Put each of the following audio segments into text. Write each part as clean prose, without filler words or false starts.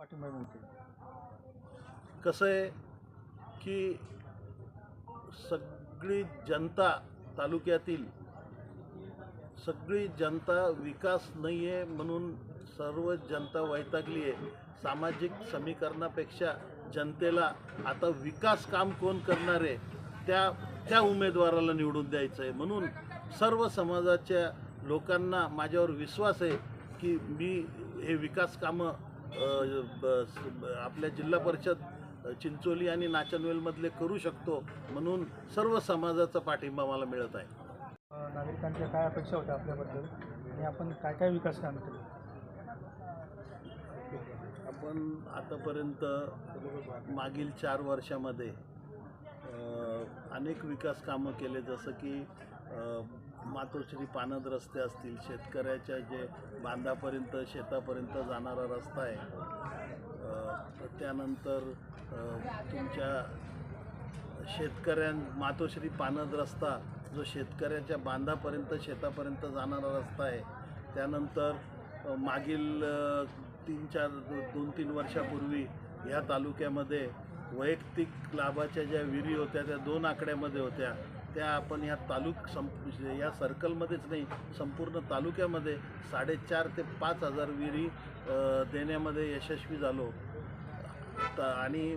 पाठिंबा मिळते. कसं आहे की सगळी जनता तालुक्यातील सगळी जनता विकास नाही आहे म्हणून सर्व जनता वैतागली आहे. सामाजिक समीकरणापेक्षा जनतेला आता विकास काम कोण करणार आहे त्या त्या उमेदवाराला निवडून द्यायचं आहे. म्हणून सर्व समाजाच्या लोकांना माझ्यावर विश्वास आहे की मी हे विकास कामं आपल्या जिल्हा परिषद चिंचोली आणि नाचनवेलमधले करू शकतो. म्हणून सर्व समाजाचा पाठिंबा मला मिळत आहे. नागरिकांच्या काय अपेक्षा होत्या आपल्याबद्दल आणि आपण काय काय विकास काम केले? आपण आतापर्यंत मागील 4 वर्षामध्ये अनेक विकास कामं केले. जसं की मातोश्री पानद रस्ते असतील, शेतकऱ्याच्या जे बांधापर्यंत शेतापर्यंत जाणारा रस्ता आहे, त्यानंतर तुमच्या मातोश्री पानद रस्ता जो शेतकऱ्याच्या बांधापर्यंत शेतापर्यंत जाणारा रस्ता आहे. त्यानंतर मागील 2-3 वर्षापूर्वी ह्या तालुक्यामध्ये वैयक्तिक लाभाच्या ज्या विहिरी होत्या त्या 2 आकड्यामध्ये होत्या. त्या आपण ह्या या सर्कलमध्येच नाही संपूर्ण तालुक्यामध्ये 4,500 ते 5,000 विहिरी देण्यामध्ये यशस्वी झालो. आणि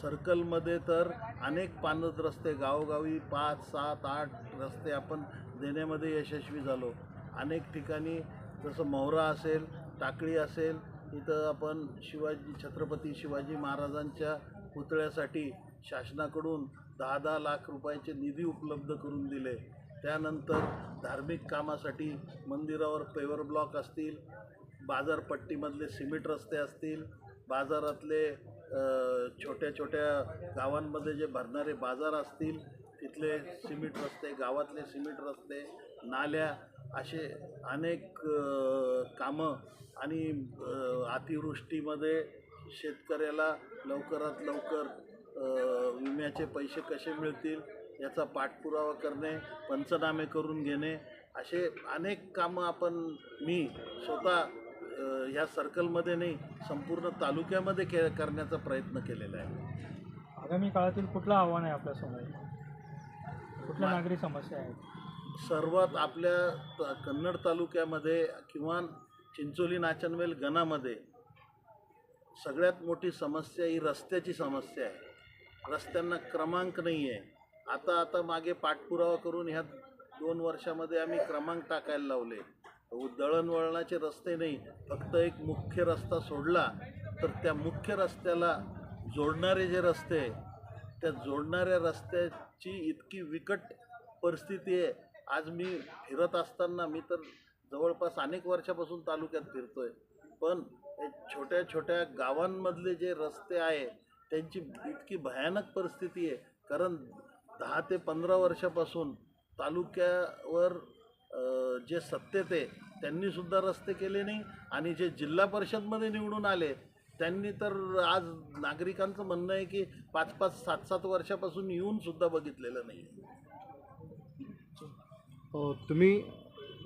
सर्कलमध्ये तर अनेक पानद रस्ते गावोगावी 5, 7, 8 रस्ते आपण देण्यामध्ये यशस्वी झालो. अनेक ठिकाणी जसं मोहरा असेल, टाकळी असेल, इथं आपण छत्रपती शिवाजी महाराजांच्या पुतळ्यासाठी शासनाकडून 10-10 लाख रुपयाचे निधी उपलब्ध करून दिले. त्यानंतर धार्मिक कामासाठी मंदिरावर पेवर ब्लॉक असतील, बाजारपट्टीमधले सिमेंट रस्ते असतील, बाजारातले छोट्या छोट्या गावांमध्ये जे भरणारे बाजार असतील तिथले सिमेंट रस्ते, गावातले सिमेंट रस्ते, नाल्या, असे अनेक कामं. आणि अतिवृष्टीमध्ये शेतकऱ्याला लवकरात लवकर विम्याचे पैसे कसे मिळतील याचा पाठपुरावा करणे, पंचनामे करून घेणे, असे अनेक कामं मी स्वतः ह्या सर्कलमध्ये नाही संपूर्ण तालुक्यामध्ये करण्याचा प्रयत्न केलेला आहे. आगामी काळातील कुठलं आव्हान आहे आपल्यासमोर? कुठल्या नागरी समस्या आहेत? सर्वात आपल्या कन्नड तालुक्यामध्ये किंवा चिंचोली नाचनवेल गणामध्ये सगळ्यात मोठी समस्या ही रस्त्याची समस्या आहे. रस्त्यांना क्रमांक नाही आहे. आता मागे पाठपुरावा करून ह्या 2 वर्षामध्ये आम्ही क्रमांक टाकायला लावले. दळणवळणाचे रस्ते नाही, फक्त एक मुख्य रस्ता सोडला तर त्या मुख्य रस्त्याला जोडणारे जे रस्ते, त्या जोडणाऱ्या रस्त्याची इतकी विकट परिस्थिती आहे. आज मी फिरत असताना, मी तर जवळपास अनेक वर्षापासून तालुक्यात फिरतोय, पण छोट्या छोट्या गावांमधले जे रस्ते आहे त्यांची इतकी भयानक परिस्थिती आहे. कारण 10 ते 15 वर्षापासून तालुक्यावर जे सत्तेत आहे त्यांनीसुद्धा रस्ते केले नाही आणि जे जिल्हा परिषदमध्ये निवडून आले त्यांनी तर आज नागरिकांचं म्हणणं आहे की 5-5, 7-7 वर्षापासून येऊनसुद्धा बघितलेलं नाही. तुम्ही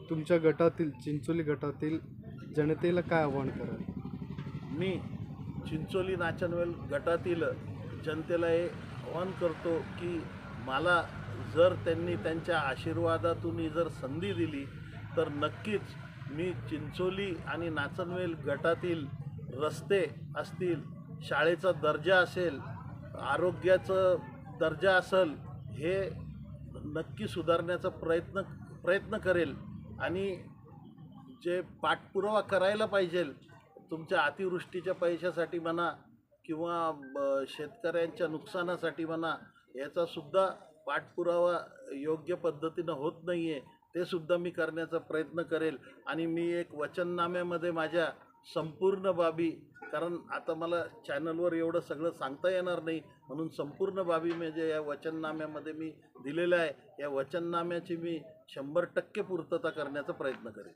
तुमच्या गटातील चिंचोली गटातील जनतेला काय आवाहन कराल? मी चिंचोली नाचनवेल गटातील जनतेला हे आवाहन करतो की मला जर त्यांनी त्यांच्या आशीर्वादातून जर संधी दिली तर नक्कीच मी चिंचोली आणि नाचनवेल गटातील रस्ते असतील, शाळेचा दर्जा असेल, आरोग्याचा दर्जा असेल, हे नक्की सुधारण्याचा प्रयत्न करेल. आणि जे पाठपुरावा करायला पाहिजे तुमच्या अतिवृष्टीच्या पैशासाठी म्हणा किंवा शेतकऱ्यांच्या नुकसानासाठी म्हणा, याचासुद्धा पाठपुरावा योग्य पद्धतीनं होत नाही आहे, ते सुद्धा मी करण्याचा प्रयत्न करेल. आणि मी एक वचननाम्यामध्ये माझ्या संपूर्ण बाबी, कारण आता मला चॅनलवर एवढं सगळं सांगता येणार नाही, म्हणून संपूर्ण बाबी म्हणजे या वचननाम्यामध्ये मी दिलेलं आहे. या वचननाम्याची मी 100% पूर्तता करण्याचा प्रयत्न करेन.